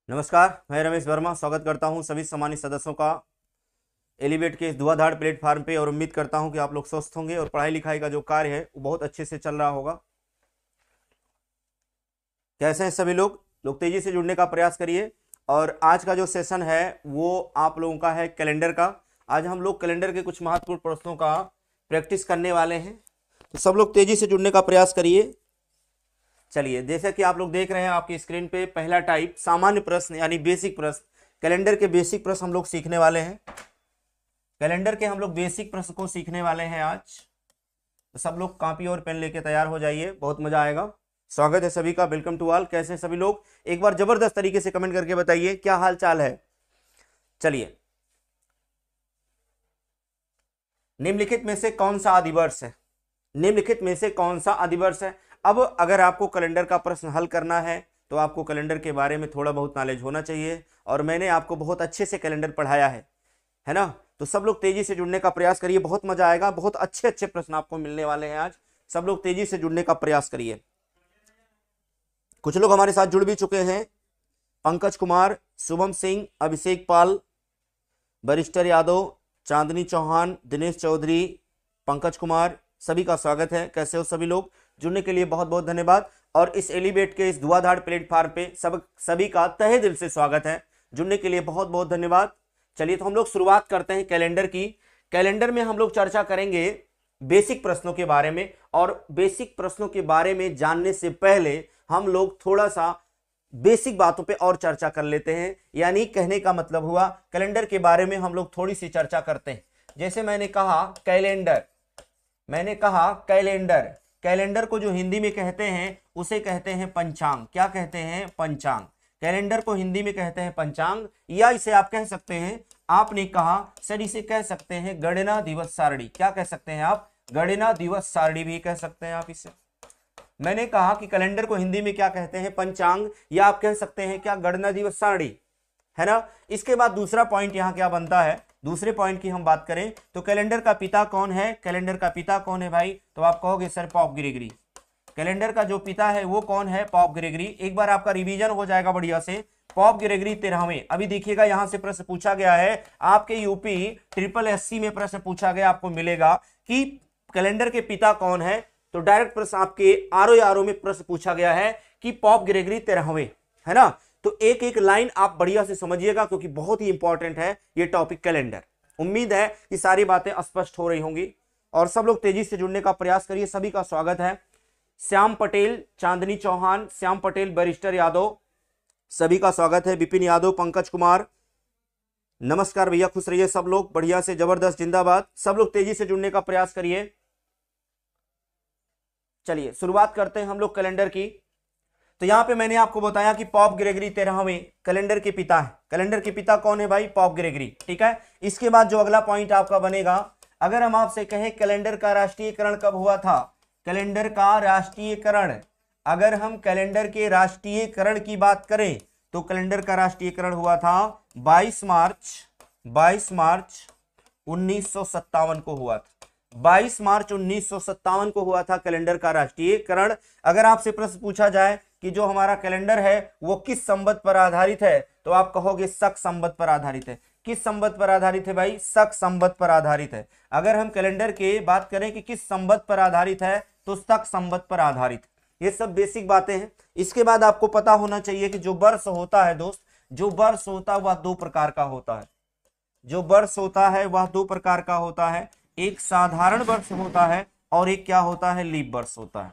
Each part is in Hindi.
नमस्कार, मैं रमेश वर्मा स्वागत करता हूं सभी सम्मानित सदस्यों का एलिवेट के इस धुआंधार प्लेटफॉर्म पे और उम्मीद करता हूं कि आप लोग स्वस्थ होंगे और पढ़ाई लिखाई का जो कार्य है वो बहुत अच्छे से चल रहा होगा। कैसे हैं सभी लोग तेजी से जुड़ने का प्रयास करिए। और आज का जो सेशन है वो आप लोगों का है कैलेंडर का। आज हम लोग कैलेंडर के कुछ महत्वपूर्ण प्रश्नों का प्रैक्टिस करने वाले हैं, तो सब लोग तेजी से जुड़ने का प्रयास करिए। चलिए, जैसे कि आप लोग देख रहे हैं आपकी स्क्रीन पे, पहला टाइप सामान्य प्रश्न यानी बेसिक प्रश्न। कैलेंडर के बेसिक प्रश्न हम लोग सीखने वाले हैं। कैलेंडर के हम लोग बेसिक प्रश्न को सीखने वाले हैं आज। तो सब लोग कॉपी और पेन लेके तैयार हो जाइए, बहुत मजा आएगा। स्वागत है सभी का, वेलकम टू ऑल। कैसे हैं सभी लोग? एक बार जबरदस्त तरीके से कमेंट करके बताइए क्या हाल चाल है। चलिए, निम्नलिखित में से कौन सा आदिवर्ष है? निम्नलिखित में से कौन सा आदिवर्ष है? अब अगर आपको कैलेंडर का प्रश्न हल करना है तो आपको कैलेंडर के बारे में थोड़ा बहुत नॉलेज होना चाहिए, और मैंने आपको बहुत अच्छे से कैलेंडर पढ़ाया है ना। तो सब लोग तेजी से जुड़ने का प्रयास करिए, बहुत मजा आएगा। बहुत अच्छे अच्छे प्रश्न आपको मिलने वाले हैं आज। सब लोग तेजी से जुड़ने का प्रयास करिए। कुछ लोग हमारे साथ जुड़ भी चुके हैं। पंकज कुमार, शुभम सिंह, अभिषेक पाल, बरिस्टर यादव, चांदनी चौहान, दिनेश चौधरी, पंकज कुमार, सभी का स्वागत है। कैसे हो सभी लोग? जुड़ने के लिए बहुत बहुत धन्यवाद। और इस एलिवेट के इस धुआंधार प्लेटफॉर्म पे सभी का तहे दिल से स्वागत है। जुड़ने के लिए बहुत बहुत धन्यवाद। चलिए, तो हम लोग शुरुआत करते हैं कैलेंडर की। कैलेंडर में हम लोग चर्चा करेंगे बेसिक प्रश्नों के बारे में, और बेसिक प्रश्नों के बारे में जानने से पहले हम लोग थोड़ा सा बेसिक बातों पे और चर्चा कर लेते हैं। यानी कहने का मतलब हुआ कैलेंडर के बारे में हम लोग थोड़ी सी चर्चा करते हैं। जैसे मैंने कहा कैलेंडर, कैलेंडर को जो हिंदी में कहते हैं उसे कहते हैं पंचांग। क्या कहते हैं? पंचांग। कैलेंडर को हिंदी में कहते हैं पंचांग, या इसे आप कह सकते हैं, आपने कहा सर इसे कह सकते हैं गणना दिवस सारणी। क्या कह सकते हैं आप? गणना दिवस सारणी भी कह सकते हैं आप इसे। मैंने कहा कि कैलेंडर को हिंदी में क्या कहते हैं? पंचांग, या आप कह सकते हैं क्या? गणना दिवस सारणी, है ना। इसके बाद दूसरा पॉइंट यहाँ क्या बनता है? दूसरे पॉइंट की हम बात करें तो कैलेंडर का पिता कौन है? कैलेंडर का पिता कौन है भाई? तो आप कहोगे सर पॉप ग्रेगरी। कैलेंडर का जो पिता है वो कौन है? Pope Gregory. एक बार आपका रिवीजन हो जाएगा बढ़िया से। पॉप ग्रेगरी 13वें। अभी देखिएगा यहां से प्रश्न पूछा गया है आपके यूपी SSC में प्रश्न पूछा गया, आपको मिलेगा कि कैलेंडर के पिता कौन है। तो डायरेक्ट प्रश्न आपके आरओ में प्रश्न पूछा गया है कि पॉप ग्रेगरी 13वें, है ना। तो एक एक लाइन आप बढ़िया से समझिएगा, क्योंकि बहुत ही इंपॉर्टेंट है ये टॉपिक कैलेंडर। उम्मीद है कि सारी बातें स्पष्ट हो रही होंगी, और सब लोग तेजी से जुड़ने का प्रयास करिए। सभी का स्वागत है। श्याम पटेल, चांदनी चौहान, श्याम पटेल, बरिस्टर यादव, सभी का स्वागत है। विपिन यादव, पंकज कुमार, नमस्कार भैया, खुश रहिए सब लोग, बढ़िया से, जबरदस्त, जिंदाबाद। सब लोग तेजी से जुड़ने का प्रयास करिए। चलिए शुरुआत करते हैं हम लोग कैलेंडर की। तो यहां पे मैंने आपको बताया कि पॉप ग्रेगरी 13वें कैलेंडर के पिता है। कैलेंडर के पिता कौन है भाई? पॉप ग्रेगरी, ठीक है। इसके बाद जो अगला पॉइंट आपका बनेगा, अगर हम आपसे कहें कैलेंडर का राष्ट्रीयकरण कब हुआ था? कैलेंडर का राष्ट्रीयकरण, अगर हम कैलेंडर के राष्ट्रीयकरण की बात करें तो कैलेंडर का राष्ट्रीयकरण हुआ था 22 मार्च 1957 को हुआ था। 22 मार्च 1957 को हुआ था कैलेंडर का राष्ट्रीयकरण। अगर आपसे प्रश्न पूछा जाए कि जो हमारा कैलेंडर है वो किस संवत पर आधारित है, तो आप कहोगे शक संवत पर आधारित है। किस संवत पर आधारित है भाई? शक संवत पर आधारित है। अगर हम कैलेंडर की बात करें कि किस संवत पर आधारित है, तो शक संवत पर आधारित। ये सब बेसिक बातें हैं। इसके बाद आपको पता होना चाहिए कि जो वर्ष होता है दोस्त, जो वर्ष होता है वह दो प्रकार का होता है। जो वर्ष होता है वह दो प्रकार का होता है। एक साधारण वर्ष होता है और एक क्या होता है? लीप वर्ष होता है।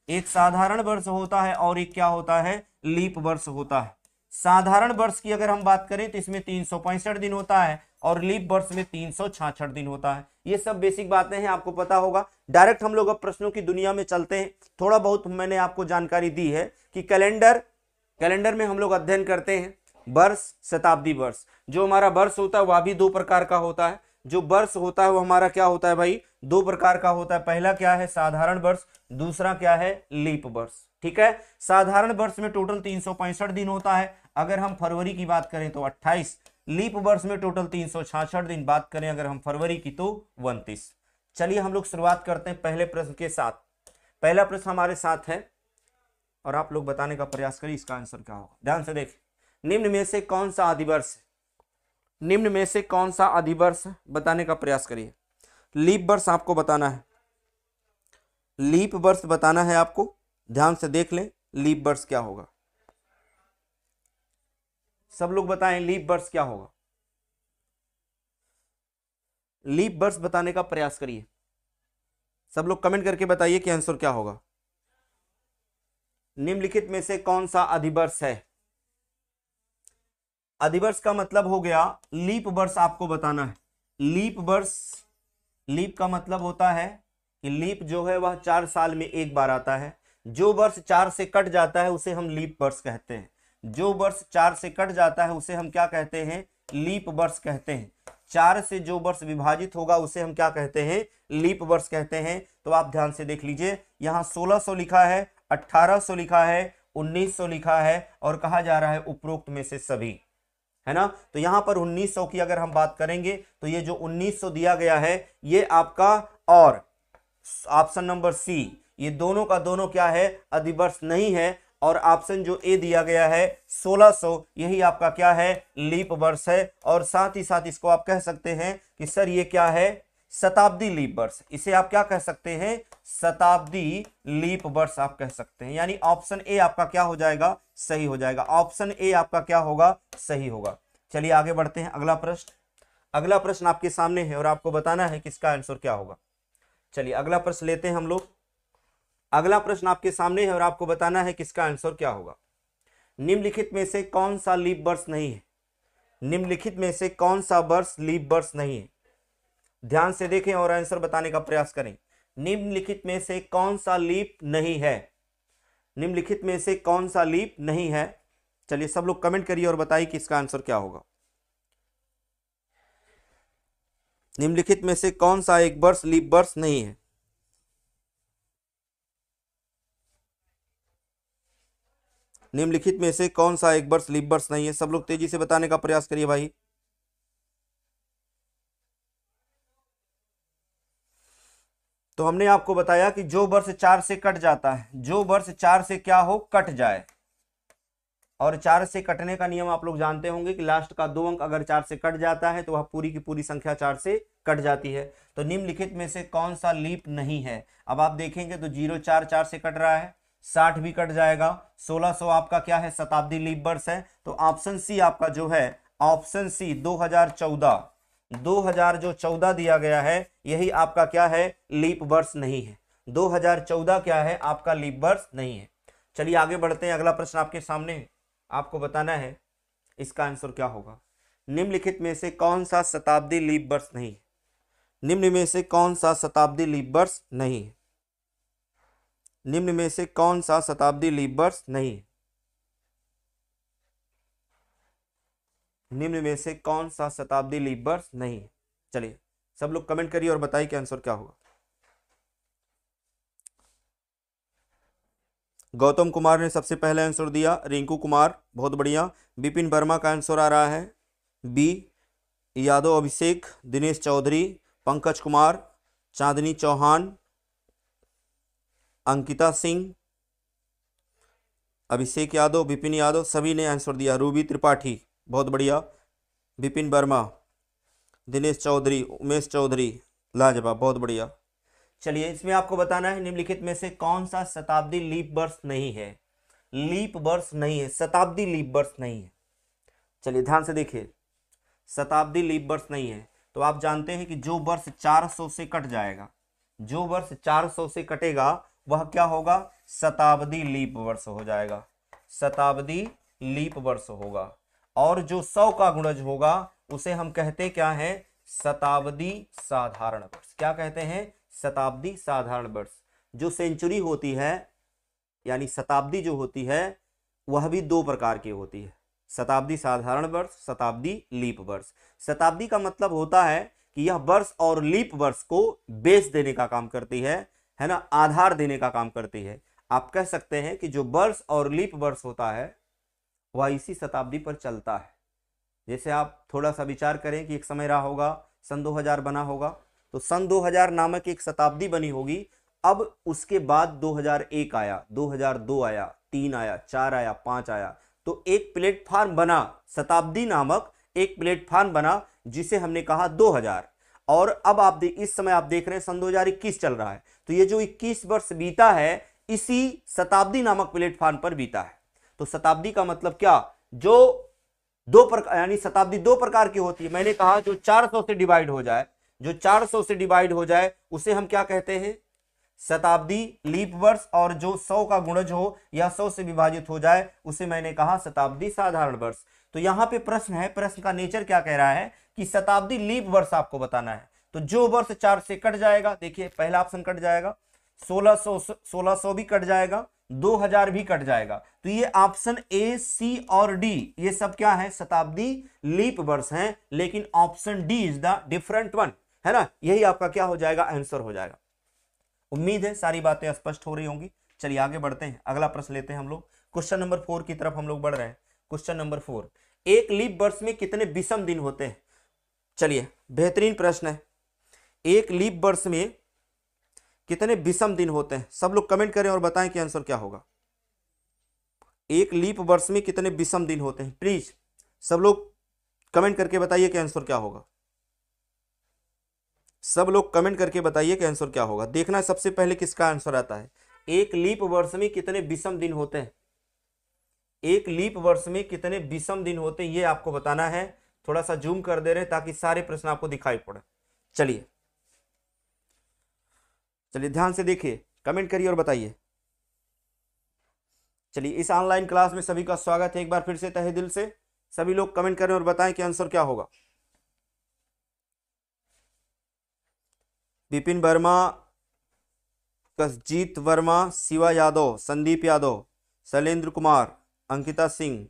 एक साधारण वर्ष होता है और एक क्या होता है? लीप वर्ष होता है। साधारण वर्ष की अगर हम बात करें तो इसमें 365 दिन होता है, और लीप वर्ष में 366 दिन होता है। ये सब बेसिक बातें हैं, आपको पता होगा। डायरेक्ट हम लोग अब प्रश्नों की दुनिया में चलते हैं। थोड़ा बहुत मैंने आपको जानकारी दी है कि कैलेंडर में हम लोग अध्ययन करते हैं वर्ष, शताब्दी वर्ष। जो हमारा वर्ष होता है वह भी दो प्रकार का होता है। जो वर्ष होता है वो हमारा क्या होता है भाई? दो प्रकार का होता है। पहला क्या है? साधारण वर्ष, दूसरा क्या है? लीप वर्ष, ठीक है। साधारण वर्ष में टोटल 365 दिन होता है। अगर हम फरवरी की बात करें तो 28, लीप वर्ष में टोटल 366 दिन, बात करें अगर हम फरवरी की तो 29। चलिए हम लोग शुरुआत करते हैं पहले प्रश्न के साथ। पहला प्रश्न हमारे साथ है और आप लोग बताने का प्रयास करिए इसका आंसर क्या होगा। ध्यान से देख, निम्न में से कौन सा अधिवर्ष है? निम्न में से कौन सा अधिवर्ष बताने का प्रयास करिए। लीप वर्ष आपको बताना है, लीप वर्ष बताना है आपको। ध्यान से देख लें लीप वर्ष क्या होगा। सब लोग बताएं लीप वर्ष क्या होगा। लीप वर्ष बताने का प्रयास करिए। सब लोग कमेंट करके बताइए कि आंसर क्या होगा। निम्नलिखित में से कौन सा अधिवर्ष है? अधिवर्ष का मतलब हो गया लीप वर्ष आपको बताना है। लीप वर्ष, लीप का मतलब होता है कि लीप जो है वह 4 साल में एक बार आता है। जो वर्ष 4 से कट जाता है उसे हम लीप वर्ष कहते हैं। जो वर्ष 4 से कट जाता है उसे हम क्या कहते हैं? लीप वर्ष कहते हैं। 4 से जो वर्ष विभाजित होगा उसे हम क्या कहते हैं? लीप वर्ष कहते हैं। तो आप ध्यान से देख लीजिए, यहाँ 1600 लिखा है, 1800 लिखा है, 1900 लिखा है और कहा जा रहा है उपरोक्त में से सभी, है ना। तो यहां पर 1900 की अगर हम बात करेंगे तो ये जो 1900 दिया गया है ये आपका, और ऑप्शन नंबर सी, ये दोनों का दोनों क्या है? अधिवर्ष नहीं है। और ऑप्शन जो ए दिया गया है 1600, यही आपका क्या है? लीप वर्ष है। और साथ ही साथ इसको आप कह सकते हैं कि सर ये क्या है? शताब्दी लीप वर्ष। इसे आप क्या कह सकते हैं? शताब्दी लीप वर्ष आप कह सकते हैं। यानी ऑप्शन ए आपका क्या हो जाएगा? सही हो जाएगा। ऑप्शन ए आपका क्या होगा? सही होगा। चलिए आगे बढ़ते हैं। अगला प्रश्न, अगला प्रश्न आपके सामने है और आपको बताना है कि इसका आंसर क्या होगा। चलिए अगला प्रश्न लेते हैं हम लोग। अगला प्रश्न आपके सामने है और आपको बताना है कि इसका आंसर क्या होगा। निम्नलिखित में से कौन सा लीप वर्ष नहीं है? निम्नलिखित में से कौन सा वर्ष लीप वर्ष नहीं है? ध्यान से देखें और आंसर बताने का प्रयास करें। निम्नलिखित में से कौन सा लीप नहीं है? निम्नलिखित में से कौन सा लीप नहीं है? चलिए सब लोग कमेंट करिए और बताइए कि इसका आंसर क्या होगा। निम्नलिखित में से कौन सा एक वर्ष लीप वर्ष नहीं है? निम्नलिखित में से कौन सा एक वर्ष लीप वर्ष नहीं है? सब लोग तेजी से बताने का प्रयास करिए भाई। तो हमने आपको बताया कि जो वर्ष 4 से कट जाता है, जो वर्ष 4 से क्या हो? कट जाए। और 4 से कटने का नियम आप लोग जानते होंगे कि लास्ट का 2 अंक अगर 4 से कट जाता है तो वह पूरी की पूरी संख्या 4 से कट जाती है। तो निम्नलिखित में से कौन सा लीप नहीं है? अब आप देखेंगे तो 04 4 से कट रहा है, 60 भी कट जाएगा, 1600 आपका क्या है? शताब्दी लीप वर्ष है। तो ऑप्शन सी आपका जो है, ऑप्शन सी 2014, 2000 जो 14 दिया गया है यही आपका क्या है? लीप वर्ष नहीं है। 2014 क्या है? आपका लीप वर्ष नहीं है। चलिए आगे बढ़ते हैं। अगला प्रश्न आपके सामने है, आपको बताना है इसका आंसर क्या होगा। निम्नलिखित में से कौन सा शताब्दी लीप वर्ष नहीं है? निम्न में से कौन सा शताब्दी लीप वर्ष नहीं है? निम्न में से कौन सा शताब्दी लीप वर्ष नहीं है? निम्न में से कौन सा शताब्दी लीप वर्ष नहीं है? चलिए सब लोग कमेंट करिए और बताइए कि आंसर क्या होगा। गौतम कुमार ने सबसे पहले आंसर दिया, रिंकू कुमार बहुत बढ़िया। विपिन वर्मा का आंसर आ रहा है बी। यादव अभिषेक, दिनेश चौधरी, पंकज कुमार, चांदनी चौहान, अंकिता सिंह, अभिषेक यादव, विपिन यादव, सभी ने आंसर दिया। रूबी त्रिपाठी बहुत बढ़िया, विपिन वर्मा, दिनेश चौधरी, उमेश चौधरी, लाजवाब, बहुत बढ़िया। चलिए इसमें आपको बताना है निम्नलिखित में से कौन सा शताब्दी लीप वर्ष नहीं है? लीप वर्ष नहीं है, शताब्दी लीप वर्ष नहीं है। चलिए ध्यान से देखिए, शताब्दी लीप वर्ष नहीं है। तो आप जानते हैं कि जो वर्ष 400 से कट जाएगा, जो वर्ष 400 से कटेगा वह क्या होगा? शताब्दी लीप वर्ष हो जाएगा, शताब्दी लीप वर्ष होगा। और जो 100 का गुणज होगा उसे हम कहते क्या है? शताब्दी साधारण वर्ष। क्या कहते हैं? शताब्दी साधारण वर्ष। जो सेंचुरी होती है यानी शताब्दी जो होती है वह भी 2 प्रकार की होती है, शताब्दी साधारण वर्ष, शताब्दी लीप वर्ष। शताब्दी का मतलब होता है कि यह वर्ष और लीप वर्ष को बेस देने का काम करती है ना, आधार देने का काम करती है। आप कह सकते हैं कि जो वर्ष और लीप वर्ष होता है वह इसी शताब्दी पर चलता है। जैसे आप थोड़ा सा विचार करें कि एक समय रहा होगा सन 2000 बना होगा, तो सन 2000 नामक एक शताब्दी बनी होगी। अब उसके बाद 2001 आया, 2002 आया, 3 आया, 4 आया, 5 आया, तो एक प्लेटफॉर्म बना, शताब्दी नामक एक प्लेटफॉर्म बना जिसे हमने कहा 2000। और अब आप इस समय आप देख रहे हैं सन 2021 चल रहा है, तो ये जो 21 वर्ष बीता है इसी शताब्दी नामक प्लेटफॉर्म पर बीता है। तो शताब्दी का मतलब क्या, जो दो प्रकार, यानी शताब्दी दो प्रकार की होती है। मैंने कहा जो 400 से डिवाइड हो जाए, जो 400 से डिवाइड हो जाए उसे हम क्या कहते हैं, शताब्दी लीप वर्ष। और जो 100 का गुणज हो या 100 से विभाजित हो जाए उसे मैंने कहा शताब्दी साधारण वर्ष। तो यहां पे प्रश्न है, प्रश्न का नेचर क्या कह रहा है कि शताब्दी लीप वर्ष आपको बताना है। तो जो वर्ष 4 से कट जाएगा, देखिए पहला ऑप्शन कट जाएगा, 1600 भी कट जाएगा, 2000 भी कट जाएगा। तो ये ऑप्शन ए, सी और डी ये सब क्या है, शताब्दी लीप वर्ष हैं, लेकिन option D is the different one, है ना। यही आपका क्या हो जाएगा, आंसर हो जाएगा। उम्मीद है सारी बातें स्पष्ट हो रही होंगी। चलिए आगे बढ़ते हैं, अगला प्रश्न लेते हैं हम लोग। क्वेश्चन नंबर 4 की तरफ हम लोग बढ़ रहे हैं। क्वेश्चन नंबर 4, एक लीप वर्ष में कितने विषम दिन होते हैं। चलिए बेहतरीन प्रश्न है, एक लीप वर्ष में कितने विषम दिन होते हैं। सब लोग कमेंट करें और बताएं कि आंसर क्या होगा। एक लीप वर्ष में कितने विषम दिन होते हैं, प्लीज सब लोग कमेंट करके बताइए कि आंसर क्या होगा। सब लोग कमेंट करके बताइए कि आंसर क्या होगा। देखना है सबसे पहले किसका आंसर आता है। एक लीप वर्ष में कितने विषम दिन होते हैं, एक लीप वर्ष में कितने विषम दिन होते हैं ये आपको बताना है। थोड़ा सा जूम कर दे रहे ताकि सारे प्रश्न आपको दिखाई पड़े। चलिए चलिए ध्यान से देखिए, कमेंट करिए और बताइए। चलिए इस ऑनलाइन क्लास में सभी का स्वागत है। एक बार फिर से तहे दिल से सभी लोग कमेंट करें और बताएं कि आंसर क्या होगा। विपिन वर्मा, कसजीत वर्मा, शिवा यादव, संदीप यादव, शैलेंद्र कुमार, अंकिता सिंह,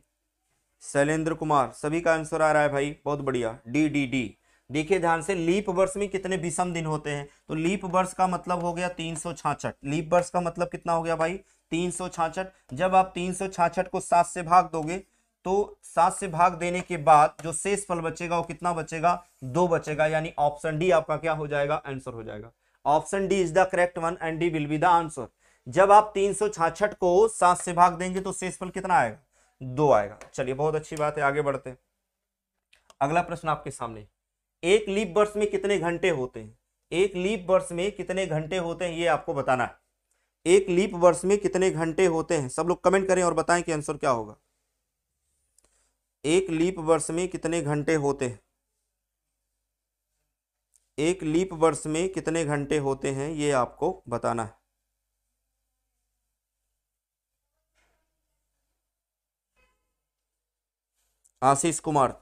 शैलेंद्र कुमार, सभी का आंसर आ रहा है भाई, बहुत बढ़िया। D D D. देखिए ध्यान से, लीप वर्ष में कितने विषम दिन होते हैं। तो लीप वर्ष का मतलब हो गया 366। लीप वर्ष का मतलब कितना हो गया भाई, 366। जब आप 366 को 7 से भाग दोगे तो 7 से भाग देने के बाद जो शेष फल बचेगा वो कितना बचेगा, 2 बचेगा। यानी ऑप्शन डी आपका क्या हो जाएगा, आंसर हो जाएगा। Option D is the correct one and D will be the answer. जब आप 366 को 7 से भाग देंगे तो शेष फल कितना आएगा, 2 आएगा। चलिए बहुत अच्छी बात है, आगे बढ़ते हैं। अगला प्रश्न आपके सामने, एक लीप वर्ष में कितने घंटे होते हैं। एक लीप वर्ष में कितने घंटे होते हैं ये आपको बताना है। एक लीप वर्ष में कितने घंटे होते हैं, सब लोग कमेंट करें और बताएं कि आंसर क्या होगा। एक लीप वर्ष में कितने घंटे होते हैं, एक लीप वर्ष में कितने घंटे होते हैं ये आपको बताना है। आशीष कुमार,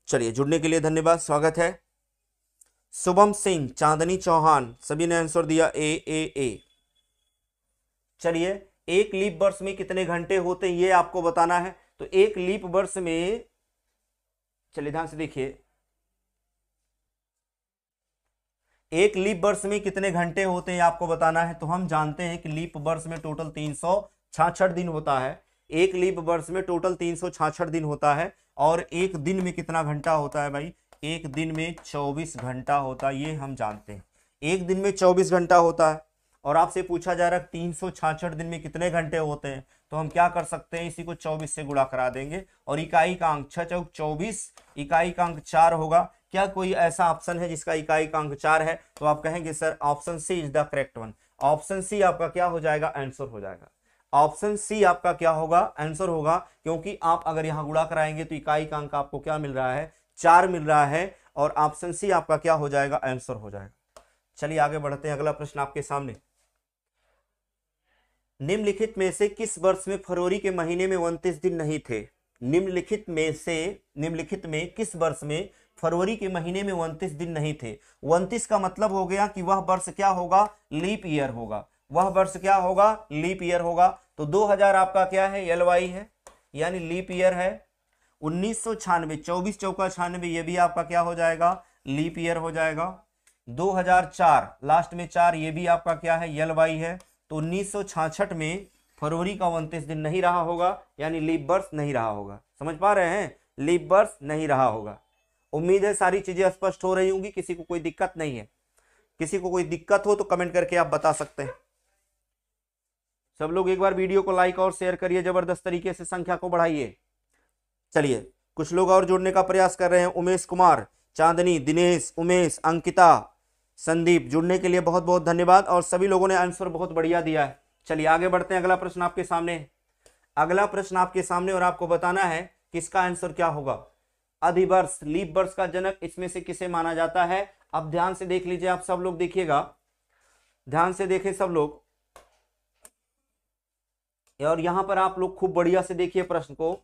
चलिए जुड़ने के लिए धन्यवाद, स्वागत है। शुभम सिंह, चांदनी चौहान, सभी ने आंसर दिया ए। चलिए एक लीप वर्ष में कितने घंटे होते हैं ये आपको बताना है। तो एक लीप वर्ष में, चलिए ध्यान से देखिए, एक लीप वर्ष में कितने घंटे होते हैं आपको बताना है। तो हम जानते हैं कि लीप वर्ष में टोटल 366 दिन होता है। एक लीप वर्ष में टोटल 366 दिन होता है। और एक दिन में कितना घंटा होता है भाई, एक दिन में 24 घंटा होता है, ये हम जानते हैं। एक दिन में 24 घंटा होता है। और आपसे पूछा जा रहा है 366 दिन में कितने घंटे होते हैं, तो हम क्या कर सकते हैं, इसी को 24 से गुणा करा देंगे। और इकाई का अंक 6 चौक 24, इकाई का अंक 4 होगा। क्या कोई ऐसा ऑप्शन है जिसका इकाई का अंक 4 है, तो आप कहेंगे sir option C is the correct one. Option C आपका क्या हो जाएगा, आंसर हो जाएगा। ऑप्शन सी आपका क्या होगा, आंसर होगा। क्योंकि आप अगर यहां गुणा कराएंगे तो इकाई का अंक आपको क्या मिल रहा है, 4 मिल रहा है। और ऑप्शन सी आपका क्या हो जाएगा, आंसर हो जाएगा। चलिए आगे बढ़ते हैं, अगला प्रश्न आपके सामने। निम्नलिखित में से किस वर्ष में फरवरी के महीने में 29 दिन नहीं थे। निम्नलिखित में किस वर्ष में फरवरी के महीने में 29 दिन नहीं थे। 29 का मतलब हो गया कि वह वर्ष क्या होगा, लीप ईयर होगा। वह वर्ष क्या होगा, लीप ईयर होगा। तो 2000 आपका क्या है, LY है, यानी लीप ईयर है। 1996, 24 चौका 96, ये भी आपका क्या हो जाएगा, लीप ईयर हो जाएगा। 2004 लास्ट में 4, ये भी आपका क्या है, LY है। तो 1966 में फरवरी का 29 दिन नहीं रहा होगा, यानी लीप वर्ष नहीं रहा होगा। समझ पा रहे हैं, लीप वर्ष नहीं रहा होगा। उम्मीद है सारी चीजें स्पष्ट हो रही होंगी, किसी को कोई दिक्कत नहीं है। किसी को कोई दिक्कत हो तो कमेंट करके आप बता सकते हैं। सब लोग एक बार वीडियो को लाइक और शेयर करिए, जबरदस्त तरीके से संख्या को बढ़ाइए। चलिए कुछ लोग और जुड़ने का प्रयास कर रहे हैं। उमेश कुमार, चांदनी, दिनेश, उमेश, अंकिता, संदीप, जुड़ने के लिए बहुत बहुत धन्यवाद। और सभी लोगों ने आंसर बहुत बढ़िया दिया है। चलिए आगे बढ़ते हैं। अगला प्रश्न आपके सामने, अगला प्रश्न आपके सामने, और आपको बताना है कि इसका आंसर क्या होगा। अधिवर्ष, लीप वर्ष का जनक इसमें से किसे माना जाता है। अब ध्यान से देख लीजिए, आप सब लोग देखिएगा, ध्यान से देखें सब लोग, और यहां पर आप लोग खूब बढ़िया से देखिए प्रश्न को।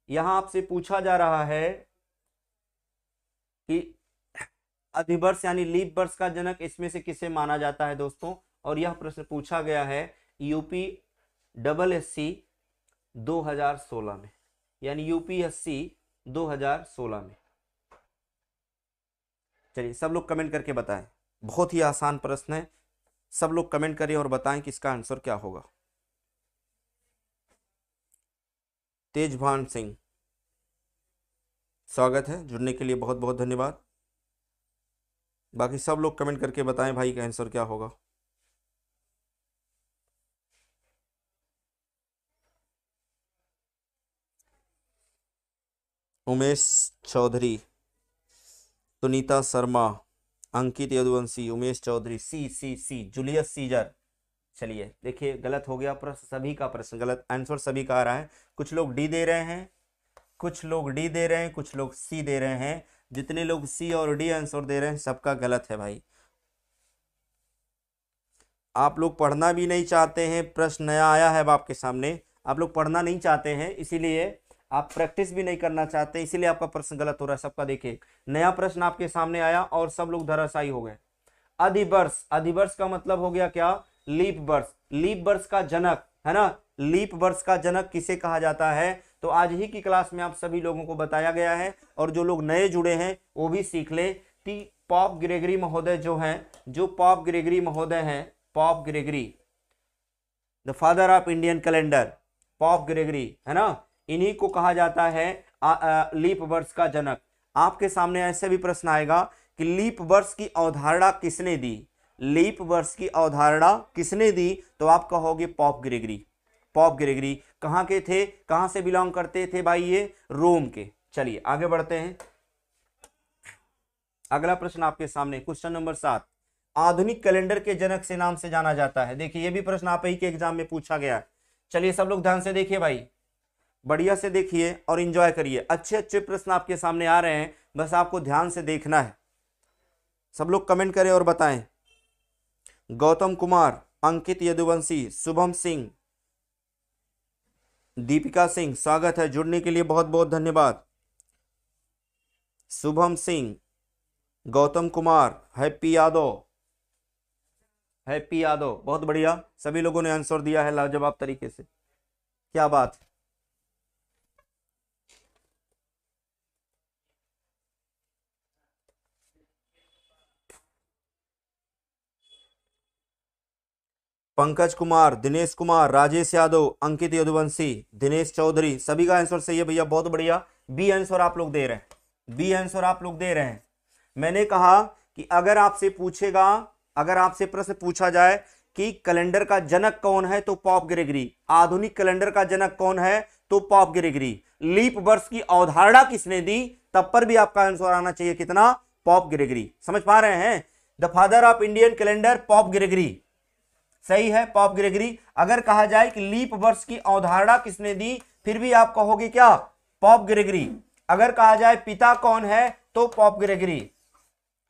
यहां आपसे पूछा जा रहा है कि अधिवर्ष यानी लीप वर्ष का जनक इसमें से किसे माना जाता है दोस्तों। और यह प्रश्न पूछा गया है यूपी SSC 2016 में, यानी यूपीएससी 2016 में। चलिए सब लोग कमेंट करके बताएं, बहुत ही आसान प्रश्न है। सब लोग कमेंट करें और बताएं कि इसका आंसर क्या होगा। तेजभान सिंह, स्वागत है, जुड़ने के लिए बहुत बहुत धन्यवाद। बाकी सब लोग कमेंट करके बताएं भाई का आंसर क्या होगा। उमेश चौधरी, सुनीता शर्मा, अंकित यदुवंशी, उमेश चौधरी, सी जूलियस सीजर। चलिए देखिए गलत हो गया प्रश्न, सभी का प्रश्न गलत, आंसर सभी का आ रहा है। कुछ लोग डी दे रहे हैं, कुछ लोग डी दे रहे हैं, कुछ लोग सी दे रहे हैं। जितने लोग सी और डी आंसर दे रहे हैं सबका गलत है भाई। आप लोग पढ़ना भी नहीं चाहते हैं, प्रश्न नया आया है अब आपके सामने, आप लोग पढ़ना नहीं चाहते हैं, इसीलिए आप प्रैक्टिस भी नहीं करना चाहते, इसीलिए आपका प्रश्न गलत हो रहा है सबका। देखिए नया प्रश्न आपके सामने आया और सब लोग धराशायी हो गए। अधिवर्ष, अधिवर्ष का मतलब हो गया क्या, लीप वर्ष। लीप वर्ष का जनक है ना, लीप वर्ष का जनक किसे कहा जाता है। तो आज ही की क्लास में आप सभी लोगों को बताया गया है, और जो लोग नए जुड़े हैं वो भी सीख ले कि पॉप ग्रेगरी महोदय जो हैं, जो पॉप ग्रेगरी महोदय हैं, pop Gregory the father of Indian calendar, pop Gregory है ना, इन्हीं को कहा जाता है लीप वर्ष का जनक। आपके सामने ऐसे भी प्रश्न आएगा कि लीप वर्ष की अवधारणा किसने दी, लीप वर्ष की अवधारणा किसने दी, तो आप कहोगे पॉप ग्रेगरी। पॉप ग्रेगरी कहां के थे, कहां से बिलोंग करते थे भाई, ये रोम के। चलिए आगे बढ़ते हैं। अगला प्रश्न आपके सामने, क्वेश्चन नंबर 7, आधुनिक कैलेंडर के जनक से नाम से जाना जाता है। देखिए ये भी प्रश्न आप ही के एग्जाम में पूछा गया है। चलिए सब लोग ध्यान से देखिए भाई, बढ़िया से देखिए और एंजॉय करिए। अच्छे अच्छे प्रश्न आपके सामने आ रहे हैं, बस आपको ध्यान से देखना है। सब लोग कमेंट करें और बताएं। गौतम कुमार, अंकित यदुवंशी, शुभम सिंह, दीपिका सिंह, स्वागत है, जुड़ने के लिए बहुत बहुत धन्यवाद। शुभम सिंह, गौतम कुमार, हैप्पी यादव, हैप्पी यादव, बहुत बढ़िया, सभी लोगों ने आंसर दिया है लाजवाब तरीके से, क्या बात है। पंकज कुमार, दिनेश कुमार, राजेश यादव, अंकित यदुवंशी, दिनेश चौधरी, सभी का आंसर सही है भैया, बहुत बढ़िया। बी आंसर आप लोग दे रहे हैं, बी आंसर आप लोग दे रहे हैं। मैंने कहा कि अगर आपसे पूछेगा, अगर आपसे प्रश्न पूछा जाए कि कैलेंडर का जनक कौन है, तो पॉप ग्रेगरी। आधुनिक कैलेंडर का जनक कौन है, तो पॉप ग्रेगरी। लीप वर्ष की अवधारणा किसने दी, तब पर भी आपका आंसर आना चाहिए कितना, पॉप ग्रेगरी। समझ पा रहे हैं, the father of Indian calendar pop Gregory, सही है, पॉप ग्रेगरी। अगर कहा जाए कि लीप वर्ष की अवधारणा किसने दी, फिर भी आप कहोगे क्या, पॉप ग्रेगरी। अगर कहा जाए पिता कौन है, तो पॉप ग्रेगरी।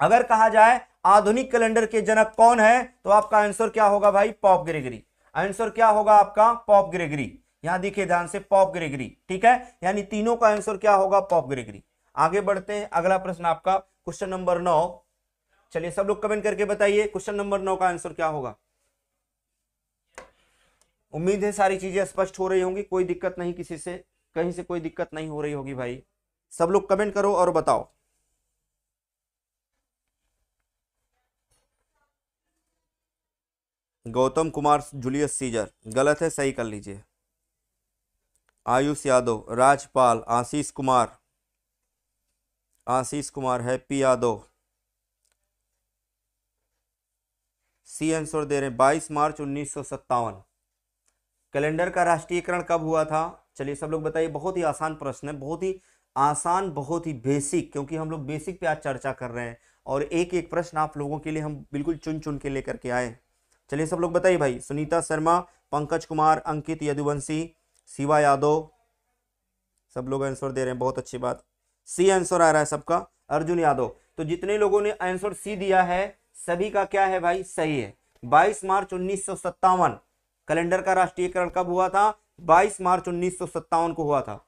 अगर कहा जाए आधुनिक कैलेंडर के जनक कौन है, तो आपका आंसर क्या होगा भाई, पॉप ग्रेगरी। आंसर क्या होगा आपका, पॉप ग्रेगरी। यहां देखिए ध्यान से, पॉप ग्रेगरी, ठीक है, यानी तीनों का आंसर क्या होगा, पॉप ग्रेगरी। आगे बढ़ते हैं, अगला प्रश्न आपका क्वेश्चन नंबर 9। चलिए सब लोग कमेंट करके बताइए क्वेश्चन नंबर 9 का आंसर क्या होगा। उम्मीद है सारी चीजें स्पष्ट हो रही होंगी, कोई दिक्कत नहीं, किसी से कहीं से कोई दिक्कत नहीं हो रही होगी भाई। सब लोग कमेंट करो और बताओ। गौतम कुमार, जूलियस सीजर, गलत है, सही कर लीजिए। Ayush Yadav, Rajpal, Ashish Kumar, Ashish Kumar, Happy Yadav, C answer दे रहे हैं 22 मार्च 1957। कैलेंडर का राष्ट्रीयकरण कब हुआ था, चलिए सब लोग बताइए, बहुत ही आसान प्रश्न है, बहुत ही आसान, बहुत ही बेसिक, क्योंकि हम लोग बेसिक पे आज चर्चा कर रहे हैं और एक एक प्रश्न आप लोगों के लिए हम बिल्कुल चुन चुन के लेकर के आए। चलिए सब लोग बताइए भाई, सुनीता शर्मा, पंकज कुमार, अंकित यदुवंशी, शिवा यादव, सब लोग आंसर दे रहे हैं, बहुत अच्छी बात। सी आंसर आ रहा है सबका, अर्जुन यादव। तो जितने लोगों ने आंसर सी दिया है सभी का क्या है भाई, सही है। 22 मार्च 1957 कैलेंडर का राष्ट्रीयकरण कब हुआ था? 22 मार्च 1957 को हुआ था।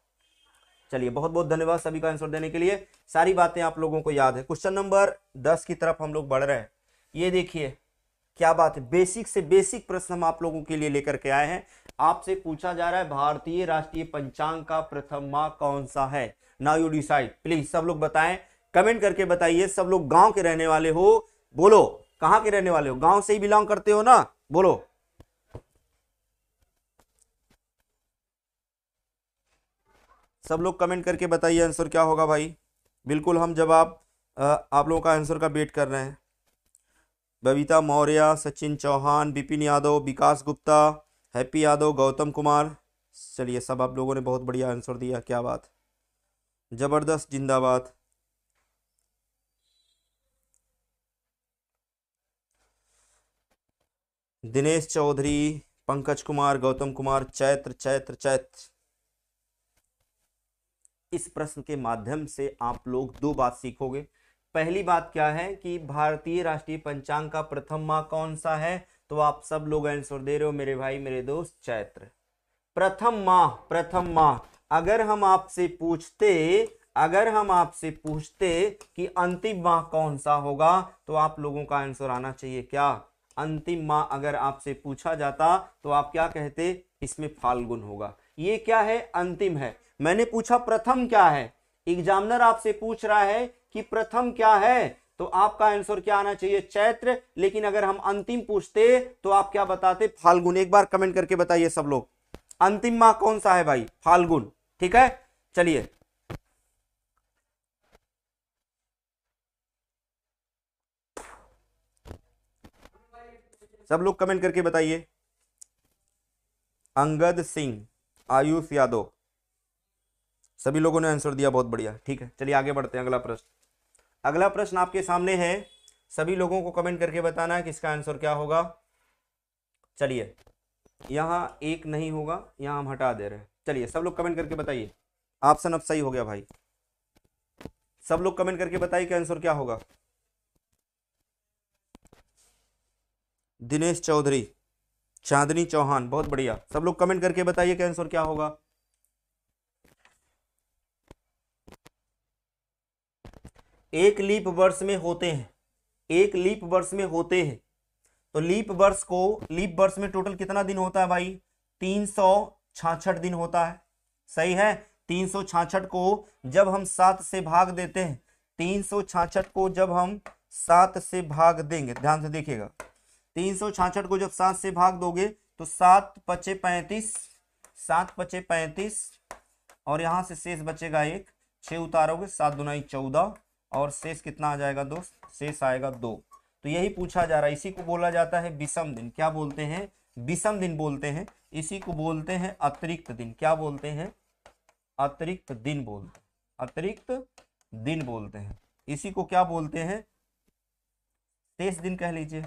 चलिए बहुत बहुत धन्यवाद सभी का आंसर देने के लिए, सारी बातें आप लोगों को याद है। क्वेश्चन नंबर 10 की तरफ हम लोग बढ़ रहे हैं। ये देखिए क्या बात है, बेसिक से बेसिक प्रश्न हम आप लोगों के लिए लेकर के आए हैं। आपसे पूछा जा रहा है भारतीय राष्ट्रीय पंचांग का प्रथम माह कौन सा है? Now you decide. प्लीज सब लोग बताएं, कमेंट करके बताइए। सब लोग गांव के रहने वाले हो, बोलो कहां के रहने वाले हो, गांव से ही बिलोंग करते हो ना, बोलो। सब लोग कमेंट करके बताइए आंसर क्या होगा भाई। बिल्कुल हम जवाब आप लोगों का आंसर का वेट कर रहे हैं। बबीता मौर्य, सचिन चौहान, विपिन यादव, विकास गुप्ता, हैप्पी यादव, गौतम कुमार। चलिए सब आप लोगों ने बहुत बढ़िया आंसर दिया, क्या बात, जबरदस्त, जिंदाबाद। दिनेश चौधरी, पंकज कुमार, गौतम कुमार, चैत्र चैत्र चैत्र। इस प्रश्न के माध्यम से आप लोग दो बात सीखोगे। पहली बात क्या है कि भारतीय राष्ट्रीय पंचांग का प्रथम माह कौन सा है? तो आप सब लोग आंसर दे रहे हो मेरे भाई मेरे दोस्त, चैत्र। प्रथम माह, प्रथम माह। अगर हम आपसे पूछते कि अंतिम माह कौन सा होगा तो आप लोगों का आंसर आना चाहिए क्या? अंतिम माह अगर आपसे पूछा जाता तो आप क्या कहते? इसमें फाल्गुन होगा। ये क्या है? अंतिम है। मैंने पूछा प्रथम क्या है, एग्जामिनर आपसे पूछ रहा है कि प्रथम क्या है, तो आपका आंसर क्या आना चाहिए? चैत्र। लेकिन अगर हम अंतिम पूछते तो आप क्या बताते? फाल्गुन। एक बार कमेंट करके बताइए सब लोग, अंतिम माह कौन सा है भाई? फाल्गुन। ठीक है, चलिए सब लोग कमेंट करके बताइए। अंगद सिंह, आयुष यादव, सभी लोगों ने आंसर दिया, बहुत बढ़िया। ठीक है, चलिए आगे बढ़ते हैं। अगला प्रश्न, अगला प्रश्न आपके सामने है। सभी लोगों को कमेंट करके बताना है कि इसका आंसर क्या होगा। चलिए यहां एक नहीं होगा, यहां हम हटा दे रहे हैं। चलिए सब लोग कमेंट करके बताइए। ऑप्शन अब सही हो गया भाई, सब लोग कमेंट करके बताइए कि आंसर क्या होगा। दिनेश चौधरी, चांदनी चौहान, बहुत बढ़िया। सब लोग कमेंट करके बताइए कि आंसर क्या होगा। एक लीप वर्ष में होते हैं, एक लीप वर्ष में होते हैं, तो लीप वर्ष में टोटल कितना दिन होता है भाई? 366 दिन होता है। सही है, 366 को जब हम 7 से भाग देते हैं, 366 को जब हम 7 से भाग देंगे, ध्यान से देखिएगा, 366 को जब 7 से भाग दोगे तो 7 पचे 35, 7 पचे 35 और यहां से शेष बचेगा 1, 6 उतारोगे 7 दुनाई 14 और शेष कितना आ जाएगा दोस्त? शेष आएगा 2। तो यही पूछा जा रहा है, इसी को बोला जाता है विषम दिन। क्या बोलते हैं? विषम दिन बोलते हैं। इसी को बोलते हैं अतिरिक्त दिन। क्या बोलते हैं? अतिरिक्त दिन बोलते हैं, अतिरिक्त दिन बोलते हैं। इसी को क्या बोलते हैं? शेष दिन कह लीजिए,